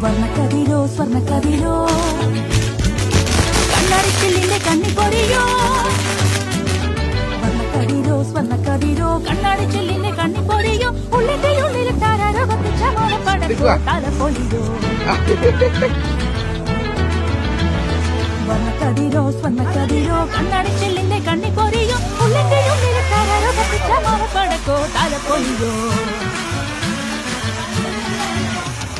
വർണ്ണക്കതിരോ സ്വർണ്ണക്കതിരോ കണ്ണാടിച്ചില്ലിന്റെ കണ്ണി പൊരിയോ വർണ്ണക്കതിരോ സ്വർണ്ണക്കതിരോ കണ്ണാടിച്ചില്ലിന്റെ കണ്ണി പൊരിയോ ഉള്ളിന്റെ ഉള്ളിൽ താരാരോ കത്തിച്ച മോളപ്പടക്കോ തല പൊലിയോ വർണ്ണക്കതിരോ സ്വർണ്ണക്കതിരോ കണ്ണാടിച്ചില്ലിന്റെ കണ്ണി പൊരിയോ ഉള്ളിന്റെ ഉള്ളിൽ താരാരോ കത്തിച്ച മോളപ്പടക്കോ തല പൊലിയോ